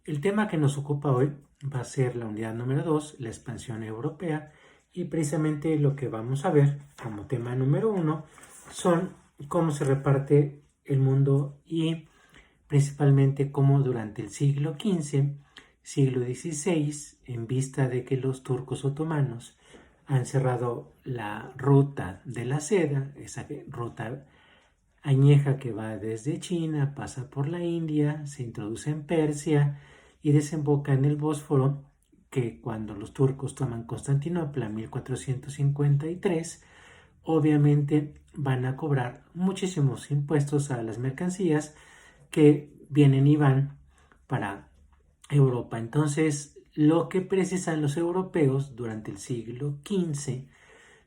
El tema que nos ocupa hoy va a ser la unidad número 2, la expansión europea, y precisamente lo que vamos a ver como tema número 1 son cómo se reparte el mundo y principalmente cómo durante el siglo XV, siglo XVI, en vista de que los turcos otomanos han cerrado la ruta de la seda, esa ruta añeja que va desde China, pasa por la India, se introduce en Persia y desemboca en el Bósforo, que cuando los turcos toman Constantinopla en 1453, obviamente van a cobrar muchísimos impuestos a las mercancías que vienen y van para Europa. Entonces, lo que precisan los europeos durante el siglo XV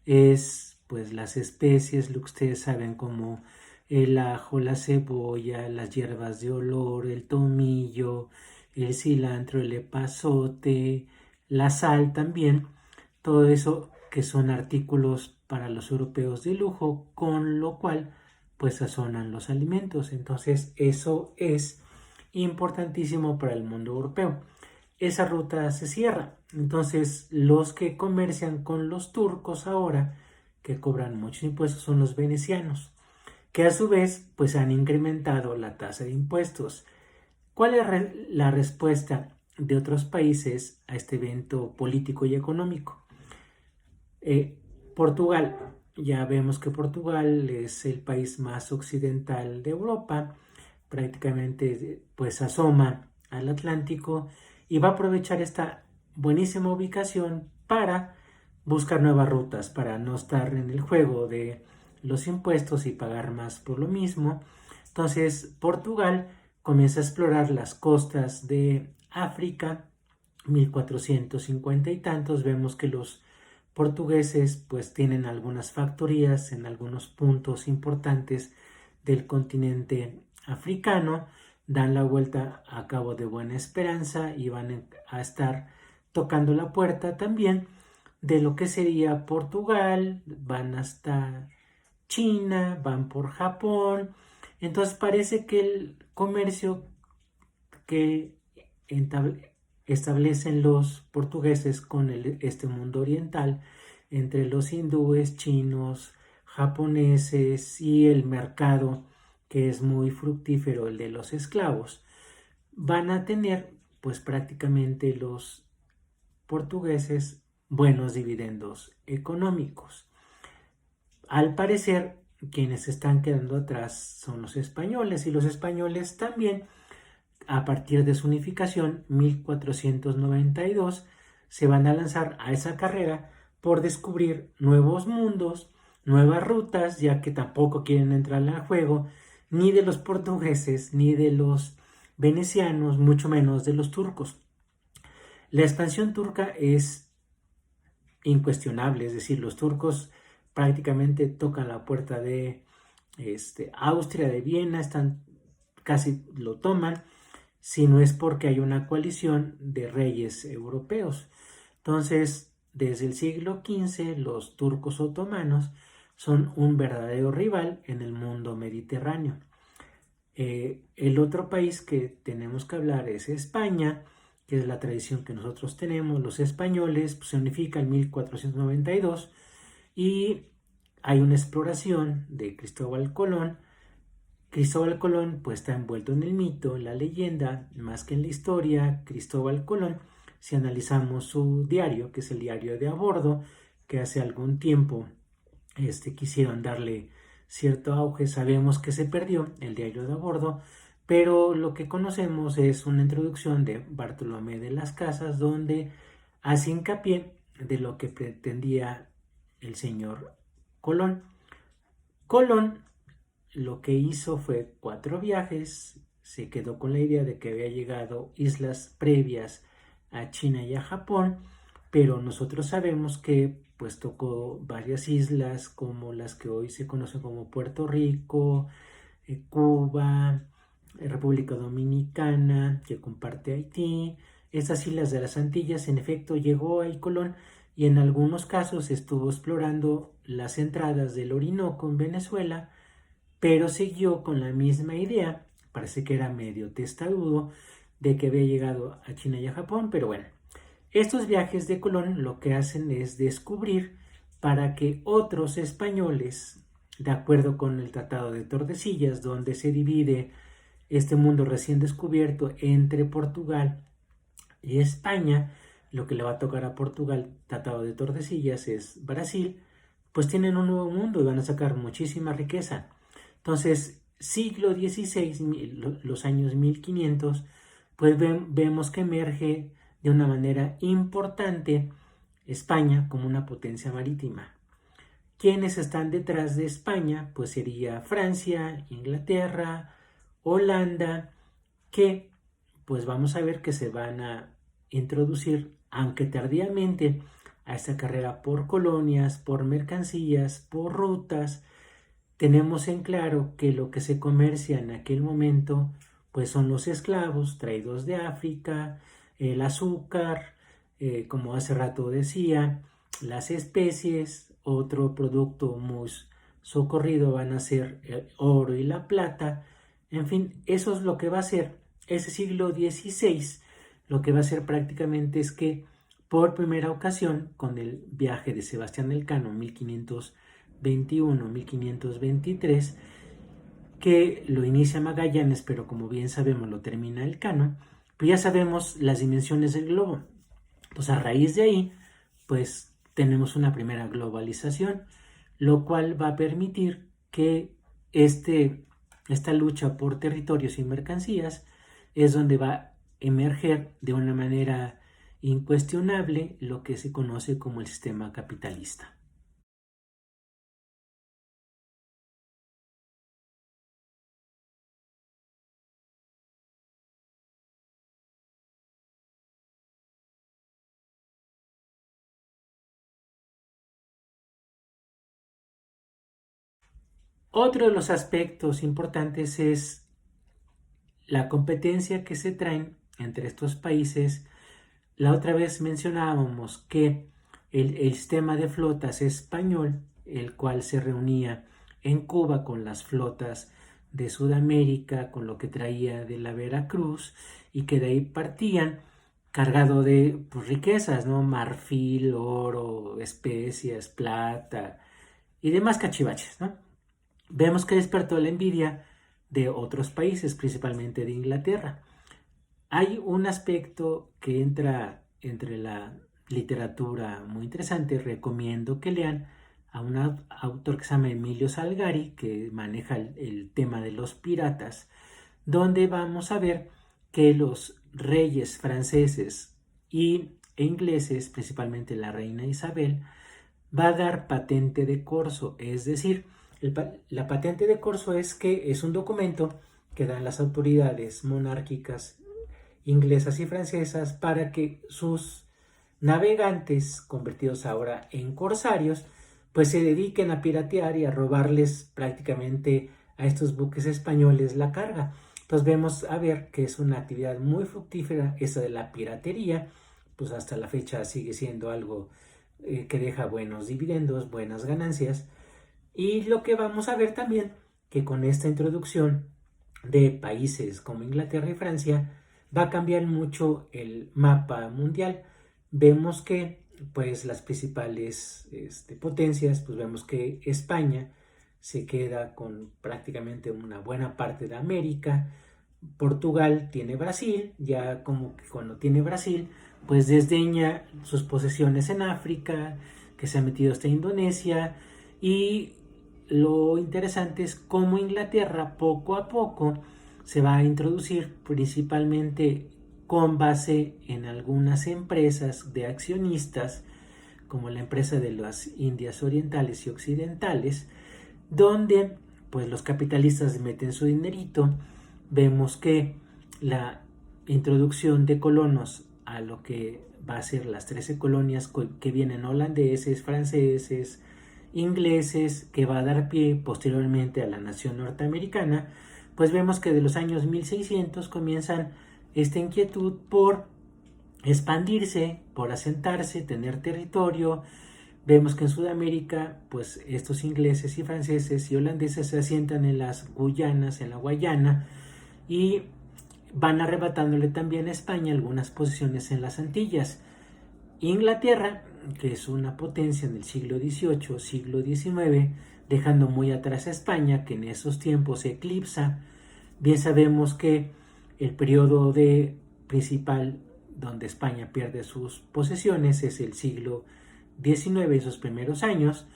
es pues las especies, lo que ustedes saben como el ajo, la cebolla, las hierbas de olor, el tomillo, el cilantro, el epazote, la sal también, todo eso que son artículos para los europeos de lujo, con lo cual pues sazonan los alimentos. Entonces eso es importantísimo para el mundo europeo. Esa ruta se cierra. Entonces, los que comercian con los turcos ahora, que cobran muchos impuestos, son los venecianos, que a su vez, pues han incrementado la tasa de impuestos. ¿Cuál es la respuesta de otros países a este evento político y económico? Portugal. Ya vemos que Portugal es el país más occidental de Europa, prácticamente pues asoma al Atlántico y va a aprovechar esta buenísima ubicación para buscar nuevas rutas, para no estar en el juego de los impuestos y pagar más por lo mismo. Entonces Portugal comienza a explorar las costas de África, 1450 y tantos. Vemos que los portugueses pues tienen algunas factorías en algunos puntos importantes del continente africano, dan la vuelta a Cabo de Buena Esperanza y van a estar tocando la puerta también de lo que sería Portugal, van hasta China, van por Japón. Entonces parece que el comercio que establecen los portugueses con este mundo oriental, entre los hindúes, chinos, japoneses y el mercado que es muy fructífero, el de los esclavos, van a tener pues prácticamente los portugueses buenos dividendos económicos. Al parecer, quienes están quedando atrás son los españoles, y los españoles también, a partir de su unificación, 1492, se van a lanzar a esa carrera por descubrir nuevos mundos, nuevas rutas, ya que tampoco quieren entrar al juego ni de los portugueses, ni de los venecianos, mucho menos de los turcos. La expansión turca es incuestionable, es decir, los turcos prácticamente tocan la puerta de Austria, de Viena, casi lo toman, si no es porque hay una coalición de reyes europeos. Entonces, desde el siglo XV, los turcos otomanos son un verdadero rival en el mundo mediterráneo. El otro país que tenemos que hablar es España, que es la tradición que nosotros tenemos. Los españoles pues, se unifican en 1492 y hay una exploración de Cristóbal Colón. Cristóbal Colón pues está envuelto en el mito, en la leyenda, más que en la historia. Cristóbal Colón, si analizamos su diario, que es el diario de a bordo, que hace algún tiempo quisieron darle cierto auge, sabemos que se perdió el diario de a bordo, pero lo que conocemos es una introducción de Bartolomé de las Casas donde hace hincapié de lo que pretendía el señor Colón. Colón lo que hizo fue 4 viajes, se quedó con la idea de que había llegado islas previas a China y a Japón, pero nosotros sabemos que pues tocó varias islas como las que hoy se conocen como Puerto Rico, Cuba, República Dominicana, que comparte Haití. Estas islas de las Antillas, en efecto, llegó ahí Colón y en algunos casos estuvo explorando las entradas del Orinoco en Venezuela, pero siguió con la misma idea, parece que era medio testarudo, de que había llegado a China y a Japón, pero bueno, estos viajes de Colón lo que hacen es descubrir para que otros españoles, de acuerdo con el Tratado de Tordesillas, donde se divide este mundo recién descubierto entre Portugal y España, lo que le va a tocar a Portugal, Tratado de Tordesillas, es Brasil, pues tienen un nuevo mundo y van a sacar muchísima riqueza. Entonces, siglo XVI, los años 1500, pues vemos que emerge de una manera importante España como una potencia marítima. ¿Quiénes están detrás de España? Pues sería Francia, Inglaterra, Holanda, que pues vamos a ver que se van a introducir, aunque tardíamente, a esta carrera por colonias, por mercancías, por rutas. Tenemos en claro que lo que se comercia en aquel momento pues son los esclavos traídos de África, el azúcar, como hace rato decía, las especies, otro producto muy socorrido van a ser el oro y la plata. En fin, eso es lo que va a ser ese siglo XVI. Lo que va a ser prácticamente es que por primera ocasión, con el viaje de Sebastián Elcano 1521-1523, que lo inicia Magallanes, pero como bien sabemos lo termina Elcano, pues ya sabemos las dimensiones del globo. Pues a raíz de ahí, pues tenemos una primera globalización, lo cual va a permitir que esta lucha por territorios y mercancías es donde va a emerger de una manera incuestionable lo que se conoce como el sistema capitalista. Otro de los aspectos importantes es la competencia que se traen entre estos países. La otra vez mencionábamos que el sistema de flotas español, el cual se reunía en Cuba con las flotas de Sudamérica, con lo que traía de la Veracruz, y que de ahí partían cargado de pues, riquezas, ¿no? Marfil, oro, especias, plata y demás cachivaches, ¿no? Vemos que despertó la envidia de otros países, principalmente de Inglaterra. Hay un aspecto que entra entre la literatura muy interesante. Recomiendo que lean a un autor que se llama Emilio Salgari, que maneja el tema de los piratas, donde vamos a ver que los reyes franceses e ingleses, principalmente la reina Isabel, va a dar patente de corso, es decir, la patente de corso es un documento que dan las autoridades monárquicas inglesas y francesas para que sus navegantes, convertidos ahora en corsarios, pues se dediquen a piratear y a robarles prácticamente a estos buques españoles la carga. Entonces vemos a ver que es una actividad muy fructífera esa de la piratería, pues hasta la fecha sigue siendo algo que deja buenos dividendos, buenas ganancias. Y lo que vamos a ver también, que con esta introducción de países como Inglaterra y Francia, va a cambiar mucho el mapa mundial. Vemos que pues las principales potencias, pues vemos que España se queda con prácticamente una buena parte de América. Portugal tiene Brasil, ya como que cuando tiene Brasil, pues desdeña sus posesiones en África, que se ha metido hasta Indonesia, y lo interesante es cómo Inglaterra poco a poco se va a introducir principalmente con base en algunas empresas de accionistas, como la empresa de las Indias Orientales y Occidentales, donde pues los capitalistas meten su dinerito. Vemos que la introducción de colonos a lo que va a ser las 13 colonias que vienen holandeses, franceses, ingleses, que va a dar pie posteriormente a la nación norteamericana, pues vemos que de los años 1600 comienzan esta inquietud por expandirse, por asentarse, tener territorio. Vemos que en Sudamérica, pues estos ingleses y franceses y holandeses se asientan en las Guyanas, en la Guayana, y van arrebatándole también a España algunas posiciones en las Antillas. Inglaterra, que es una potencia en el siglo XVIII, siglo XIX, dejando muy atrás a España, que en esos tiempos se eclipsa. Bien sabemos que el periodo principal donde España pierde sus posesiones es el siglo XIX, esos primeros años,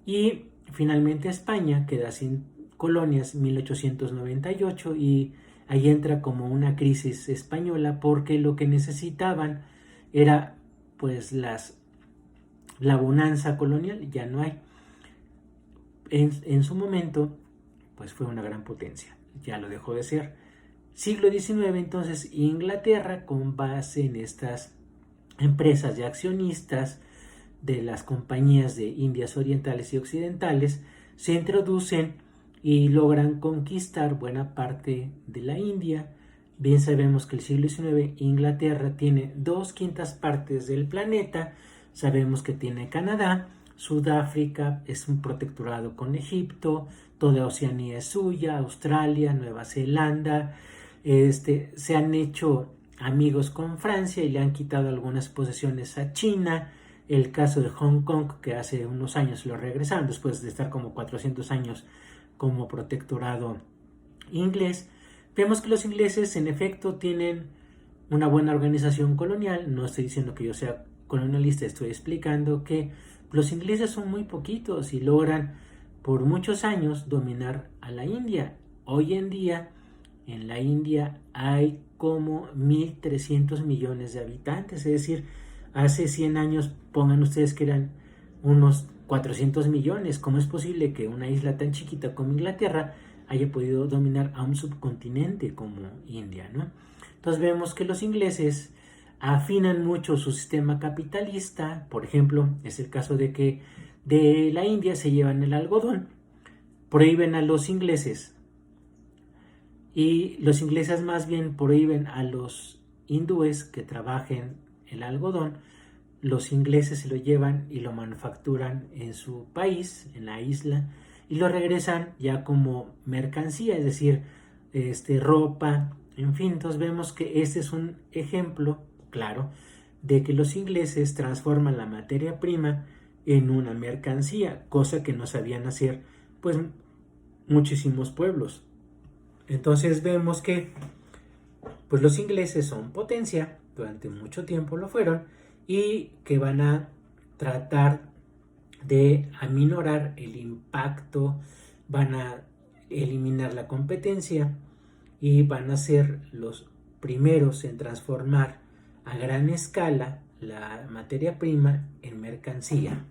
y finalmente España queda sin colonias en 1898 y ahí entra como una crisis española porque lo que necesitaban era pues la bonanza colonial, ya no hay. En su momento pues fue una gran potencia, ya lo dejó de ser. Siglo XIX, entonces Inglaterra, con base en estas empresas de accionistas de las compañías de Indias Orientales y Occidentales, se introducen y logran conquistar buena parte de la India. Bien sabemos que el siglo XIX Inglaterra tiene 2/5 partes del planeta, sabemos que tiene Canadá, Sudáfrica es un protectorado con Egipto, toda Oceanía es suya, Australia, Nueva Zelanda, se han hecho amigos con Francia y le han quitado algunas posesiones a China. El caso de Hong Kong, que hace unos años lo regresaron después de estar como 400 años como protectorado inglés. Vemos que los ingleses en efecto tienen una buena organización colonial. No estoy diciendo que yo sea colonialista, estoy explicando que los ingleses son muy poquitos y logran por muchos años dominar a la India. Hoy en día en la India hay como 1.300 millones de habitantes, es decir, hace 100 años pongan ustedes que eran unos 400 millones. ¿Cómo es posible que una isla tan chiquita como Inglaterra haya podido dominar a un subcontinente como India, ¿no? Entonces vemos que los ingleses afinan mucho su sistema capitalista. Por ejemplo, es el caso de que de la India se llevan el algodón, prohíben a los ingleses y los ingleses más bien prohíben a los hindúes que trabajen el algodón. Los ingleses se lo llevan y lo manufacturan en su país, en la isla, y lo regresan ya como mercancía, es decir, ropa, en fin. Entonces vemos que este es un ejemplo claro de que los ingleses transforman la materia prima en una mercancía, cosa que no sabían hacer pues muchísimos pueblos. Entonces vemos que pues los ingleses son potencia, durante mucho tiempo lo fueron, y que van a tratar de aminorar el impacto, van a eliminar la competencia y van a ser los primeros en transformar a gran escala la materia prima en mercancía.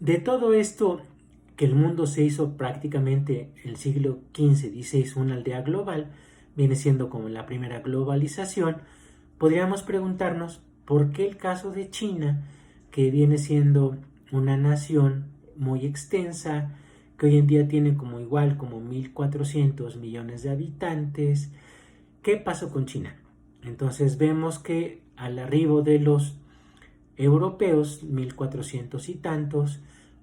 De todo esto, que el mundo se hizo prácticamente en el siglo XV-XVI una aldea global, viene siendo como la primera globalización, podríamos preguntarnos por qué el caso de China, que viene siendo una nación muy extensa, que hoy en día tiene como igual como 1.400 millones de habitantes. ¿Qué pasó con China? Entonces vemos que al arribo de los europeos, 1.400 y tantos,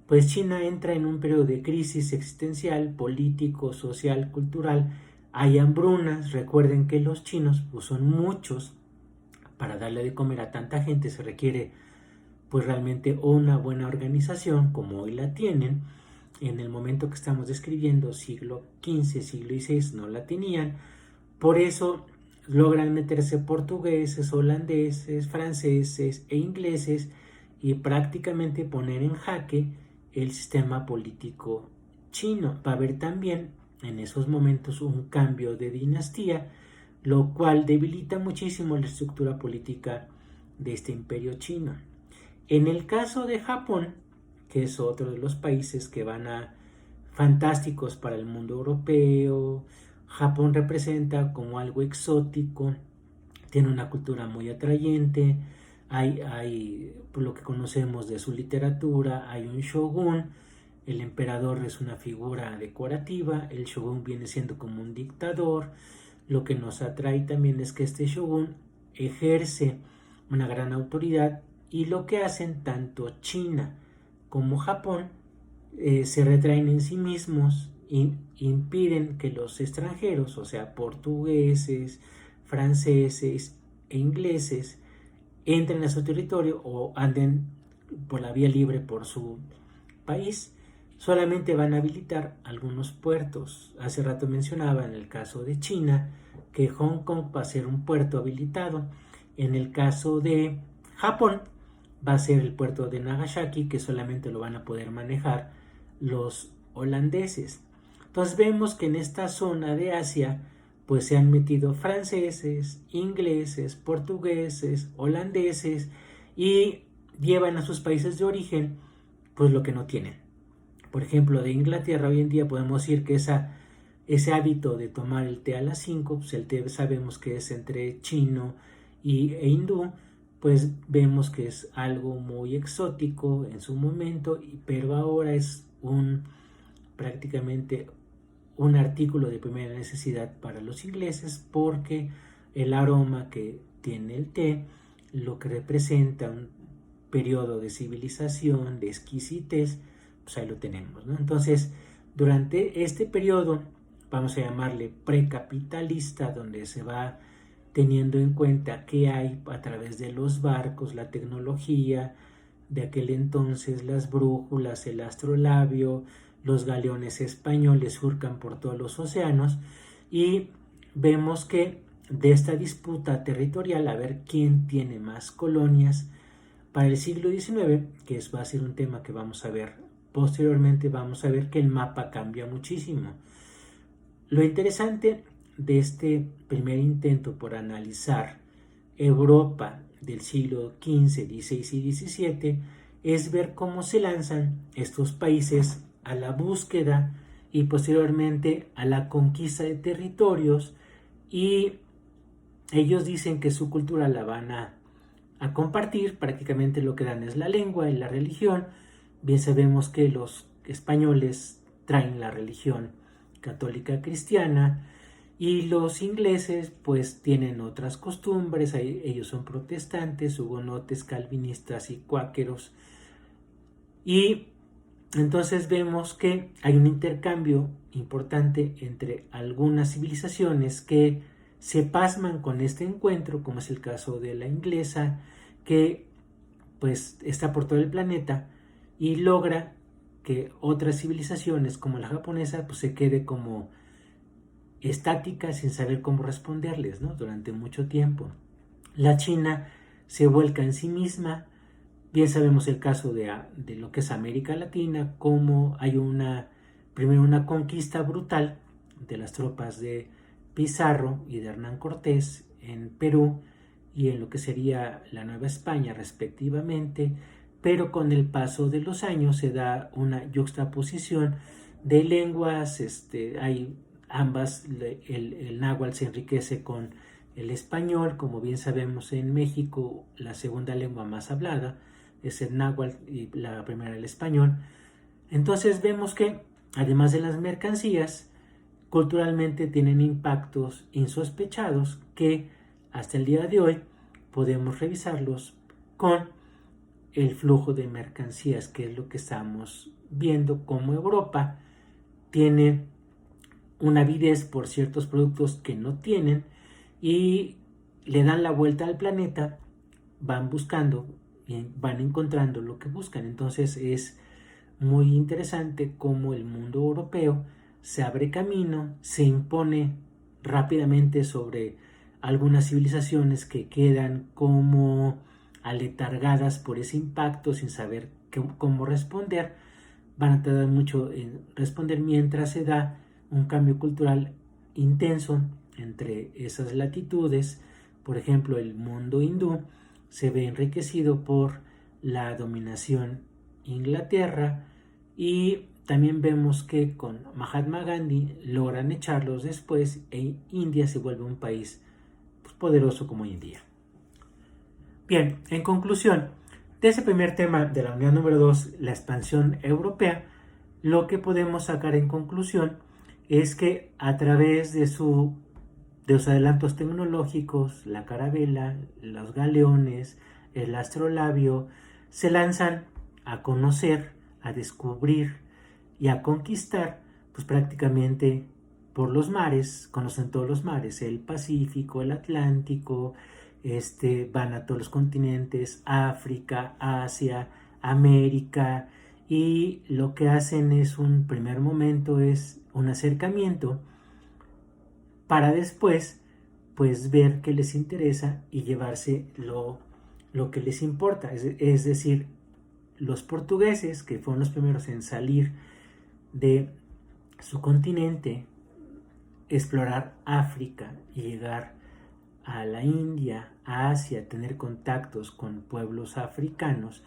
pues China entra en un periodo de crisis existencial, político, social, cultural. Hay hambrunas. Recuerden que los chinos pues, son muchos. Para darle de comer a tanta gente se requiere pues realmente una buena organización como hoy la tienen. En el momento que estamos describiendo, siglo XV, siglo XVI, no la tenían. Por eso logran meterse portugueses, holandeses, franceses e ingleses y prácticamente poner en jaque el sistema político chino. Va a haber también en esos momentos un cambio de dinastía, lo cual debilita muchísimo la estructura política de este imperio chino. En el caso de Japón, que es otro de los países que van a fantásticos para el mundo europeo, Japón representa como algo exótico, tiene una cultura muy atrayente, hay por lo que conocemos de su literatura, hay un shogun. El emperador es una figura decorativa, el shogun viene siendo como un dictador. Lo que nos atrae también es que este shogun ejerce una gran autoridad, y lo que hacen tanto China como Japón se retraen en sí mismos e impiden que los extranjeros, o sea, portugueses, franceses e ingleses, entren a su territorio o anden por la vía libre por su país. Solamente van a habilitar algunos puertos. Hace rato mencionaba en el caso de China que Hong Kong va a ser un puerto habilitado. En el caso de Japón va a ser el puerto de Nagasaki, que solamente lo van a poder manejar los holandeses. Entonces vemos que en esta zona de Asia pues se han metido franceses, ingleses, portugueses, holandeses, y llevan a sus países de origen pues lo que no tienen. Por ejemplo, de Inglaterra hoy en día podemos decir que ese hábito de tomar el té a las 5, pues el té sabemos que es entre chino e hindú, pues vemos que es algo muy exótico en su momento, pero ahora es prácticamente un artículo de primera necesidad para los ingleses, porque el aroma que tiene el té, lo que representa un periodo de civilización, de exquisitez, pues ahí lo tenemos, ¿no? Entonces, durante este periodo, vamos a llamarle precapitalista, donde se va teniendo en cuenta qué hay a través de los barcos, la tecnología de aquel entonces, las brújulas, el astrolabio, los galeones españoles surcan por todos los océanos, y vemos que de esta disputa territorial, a ver quién tiene más colonias, para el siglo XIX, que va a ser un tema que vamos a ver posteriormente, vamos a ver que el mapa cambia muchísimo. Lo interesante de este primer intento por analizar Europa del siglo XV, XVI y XVII es ver cómo se lanzan estos países a la búsqueda y posteriormente a la conquista de territorios, y ellos dicen que su cultura la van a compartir. Prácticamente lo que dan es la lengua y la religión. Bien sabemos que los españoles traen la religión católica cristiana, y los ingleses pues tienen otras costumbres. Ellos son protestantes, hugonotes, calvinistas y cuáqueros, y entonces vemos que hay un intercambio importante entre algunas civilizaciones que se pasman con este encuentro, como es el caso de la inglesa, que pues está por todo el planeta y logra que otras civilizaciones como la japonesa pues se quede como estática sin saber cómo responderles, ¿no? Durante mucho tiempo. La China se vuelca en sí misma. Bien sabemos el caso de lo que es América Latina, como hay primero una conquista brutal de las tropas de Pizarro y de Hernán Cortés en Perú y en lo que sería la Nueva España respectivamente, pero con el paso de los años se da una yuxtaposición de lenguas. Hay ambas, el náhuatl se enriquece con el español. Como bien sabemos, en México la segunda lengua más hablada es el náhuatl y la primera el español. Entonces vemos que además de las mercancías, culturalmente tienen impactos insospechados que hasta el día de hoy podemos revisarlos con el flujo de mercancías, que es lo que estamos viendo, como Europa tiene una avidez por ciertos productos que no tienen y le dan la vuelta al planeta, van buscando y van encontrando lo que buscan. Entonces es muy interesante cómo el mundo europeo se abre camino, se impone rápidamente sobre algunas civilizaciones que quedan como aletargadas por ese impacto sin saber cómo responder. Van a tardar mucho en responder mientras se da un cambio cultural intenso entre esas latitudes. Por ejemplo, el mundo hindú se ve enriquecido por la dominación Inglaterra, y también vemos que con Mahatma Gandhi logran echarlos después e India se vuelve un país pues, poderoso como hoy en día. Bien, en conclusión, de ese primer tema de la unidad número 2, la expansión europea, lo que podemos sacar en conclusión es que a través de los adelantos tecnológicos, la carabela, los galeones, el astrolabio, se lanzan a conocer, a descubrir y a conquistar, pues prácticamente por los mares, conocen todos los mares, el Pacífico, el Atlántico, van a todos los continentes, África, Asia, América, y lo que hacen es un primer momento, es un acercamiento para después pues ver qué les interesa y llevarse lo que les importa. Es decir, los portugueses, que fueron los primeros en salir de su continente, explorar África y llegar a la India, a Asia, tener contactos con pueblos africanos,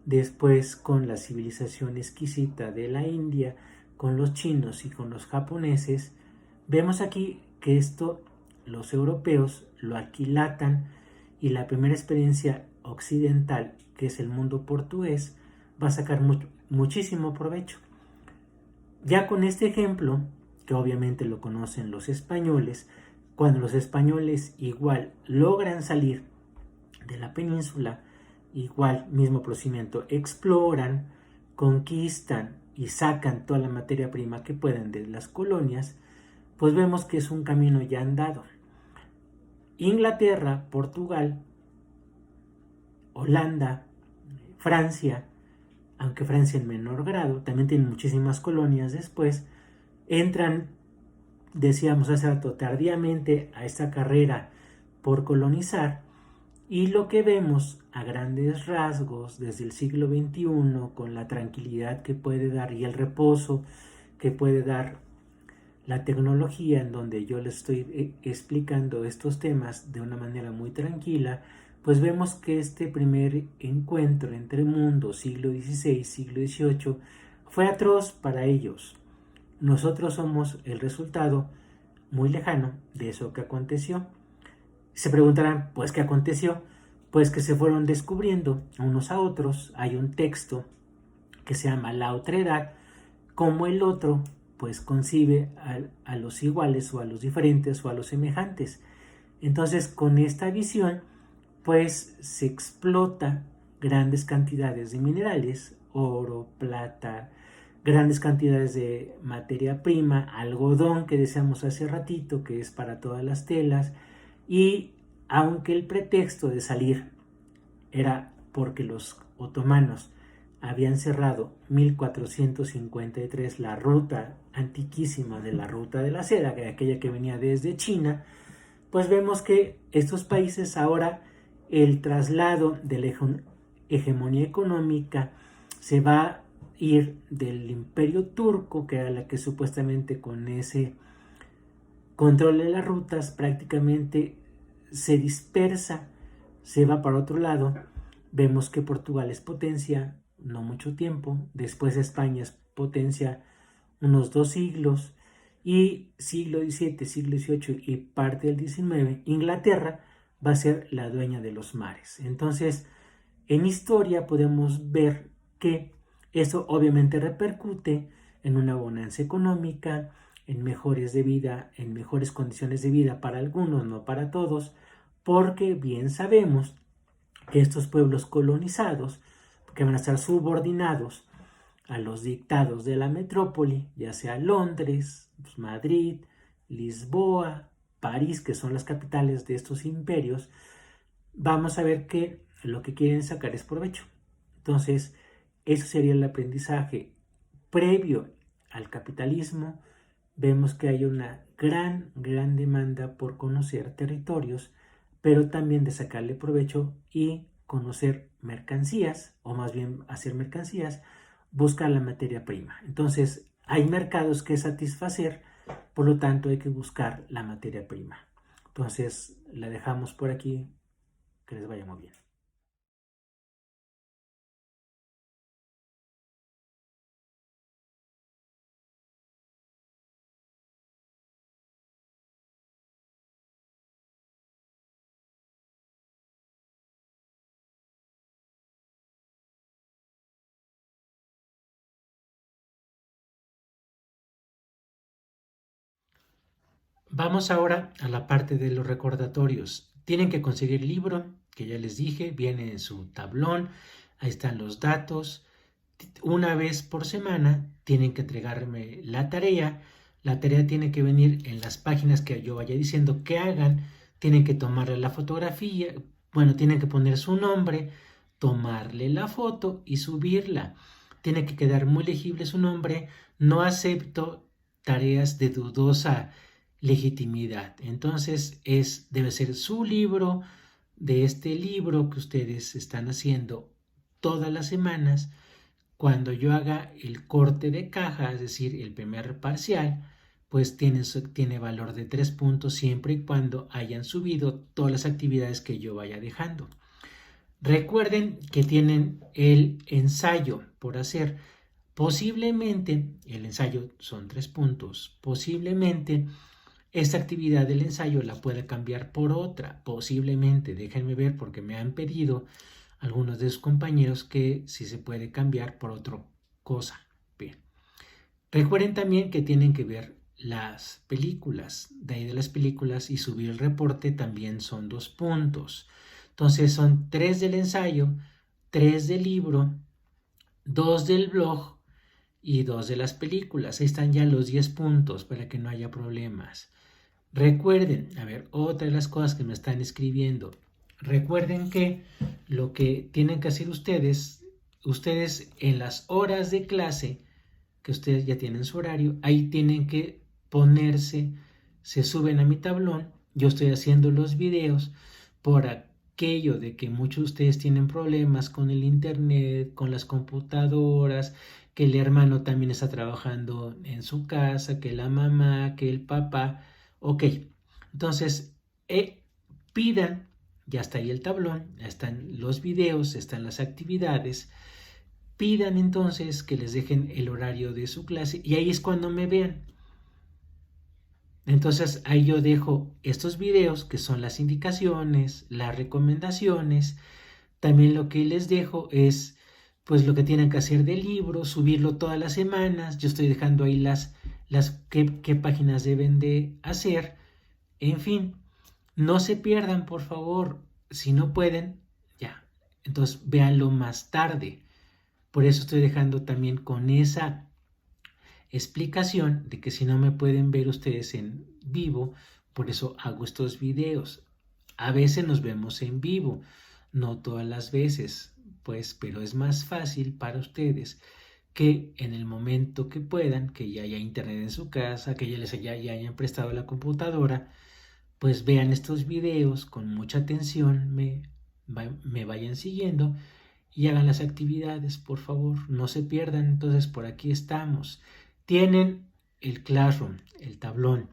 después con la civilización exquisita de la India, con los chinos y con los japoneses, vemos aquí que esto los europeos lo aquilatan y la primera experiencia occidental, que es el mundo portugués, va a sacar muchísimo provecho. Ya con este ejemplo, que obviamente lo conocen los españoles, cuando los españoles igual logran salir de la península, igual mismo procedimiento, exploran, conquistan y sacan toda la materia prima que pueden de las colonias, pues vemos que es un camino ya andado. Inglaterra, Portugal, Holanda, Francia, aunque Francia en menor grado, también tienen muchísimas colonias después, entran, decíamos hace rato, tardíamente a esta carrera por colonizar, y lo que vemos a grandes rasgos desde el siglo XXI, con la tranquilidad que puede dar y el reposo que puede dar la tecnología, en donde yo les estoy explicando estos temas de una manera muy tranquila, pues vemos que este primer encuentro entre mundos, siglo XVI, siglo XVIII, fue atroz para ellos. Nosotros somos el resultado muy lejano de eso que aconteció. Se preguntarán, pues, ¿qué aconteció? Pues que se fueron descubriendo unos a otros. Hay un texto que se llama La Otredad, como el otro pues concibe a los iguales o a los diferentes o a los semejantes. Entonces, con esta visión pues se explota grandes cantidades de minerales, oro, plata, grandes cantidades de materia prima, algodón que decíamos hace ratito que es para todas las telas, y aunque el pretexto de salir era porque los otomanos habían cerrado 1453 la ruta antiquísima de la ruta de la seda, que era aquella que venía desde China, pues vemos que estos países ahora el traslado de la hegemonía económica se va a ir del imperio turco, que era la que supuestamente con ese control de las rutas prácticamente se dispersa, se va para otro lado. Vemos que Portugal es potencia no mucho tiempo, después España es potencia unos 2 siglos, y siglo XVII, siglo XVIII y parte del XIX, Inglaterra va a ser la dueña de los mares. Entonces, en historia podemos ver que eso obviamente repercute en una bonanza económica, en mejores de vida, en mejores condiciones de vida para algunos, no para todos, porque bien sabemos que estos pueblos colonizados, que van a estar subordinados a los dictados de la metrópoli, ya sea Londres, pues Madrid, Lisboa, París, que son las capitales de estos imperios, vamos a ver que lo que quieren sacar es provecho. Entonces, eso sería el aprendizaje previo al capitalismo. Vemos que hay una gran demanda por conocer territorios, pero también de sacarle provecho y conocer mercancías, o más bien hacer mercancías, buscar la materia prima. Entonces, hay mercados que satisfacer, por lo tanto hay que buscar la materia prima. Entonces, la dejamos por aquí. Que les vaya muy bien. Vamos ahora a la parte de los recordatorios. Tienen que conseguir el libro, que ya les dije, viene en su tablón, ahí están los datos. Una vez por semana tienen que entregarme la tarea. La tarea tiene que venir en las páginas que yo vaya diciendo que hagan. Tienen que tomarle la fotografía, bueno, tienen que poner su nombre, tomarle la foto y subirla. Tiene que quedar muy legible su nombre. No acepto tareas de dudosa legitimidad. Entonces debe ser su libro, de este libro que ustedes están haciendo todas las semanas. Cuando yo haga el corte de caja, es decir, el primer parcial, pues tiene valor de 3 puntos siempre y cuando hayan subido todas las actividades que yo vaya dejando. Recuerden que tienen el ensayo por hacer. Posiblemente, el ensayo son 3 puntos, posiblemente esta actividad del ensayo la pueda cambiar por otra, posiblemente, déjenme ver porque me han pedido algunos de sus compañeros que si se puede cambiar por otra cosa. Bien. Recuerden también que tienen que ver las películas. De ahí de las películas y subir el reporte también son 2 puntos. Entonces son 3 del ensayo, 3 del libro, 2 del blog y 2 de las películas. Ahí están ya los 10 puntos para que no haya problemas. Recuerden, a ver, otra de las cosas que me están escribiendo. Recuerden que lo que tienen que hacer ustedes en las horas de clase, que ustedes ya tienen su horario, ahí tienen que ponerse, se suben a mi tablón, yo estoy haciendo los videos por aquello de que muchos de ustedes tienen problemas con el internet, con las computadoras, que el hermano también está trabajando en su casa, que la mamá, que el papá. Ok, entonces pidan, ya está ahí el tablón, ya están los videos, están las actividades. Pidan entonces que les dejen el horario de su clase y ahí es cuando me vean. Entonces ahí yo dejo estos videos que son las indicaciones, las recomendaciones. También lo que les dejo es pues lo que tienen que hacer del libro, subirlo todas las semanas. Yo estoy dejando ahí qué páginas deben de hacer. En fin, no se pierdan, por favor. Si no pueden, ya. Entonces véanlo más tarde. Por eso estoy dejando también con esa explicación de que si no me pueden ver ustedes en vivo, por eso hago estos videos. A veces nos vemos en vivo, no todas las veces, pues, pero es más fácil para ustedes que en el momento que puedan, que ya haya internet en su casa, que ya hayan prestado la computadora, pues vean estos videos con mucha atención, me vayan siguiendo y hagan las actividades, por favor, no se pierdan. Entonces, por aquí estamos. Tienen el Classroom, el tablón.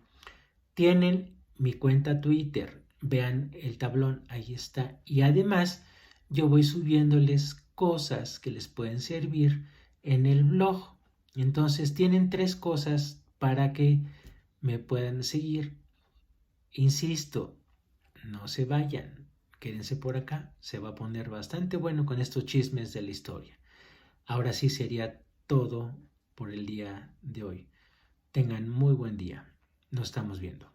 Tienen mi cuenta Twitter. Vean el tablón, ahí está. Y además, yo voy subiéndoles cosas que les pueden servir en el blog. Entonces, tienen 3 cosas para que me puedan seguir. Insisto, no se vayan. Quédense por acá, se va a poner bastante bueno con estos chismes de la historia. Ahora sí sería todo por el día de hoy. Tengan muy buen día. Nos estamos viendo.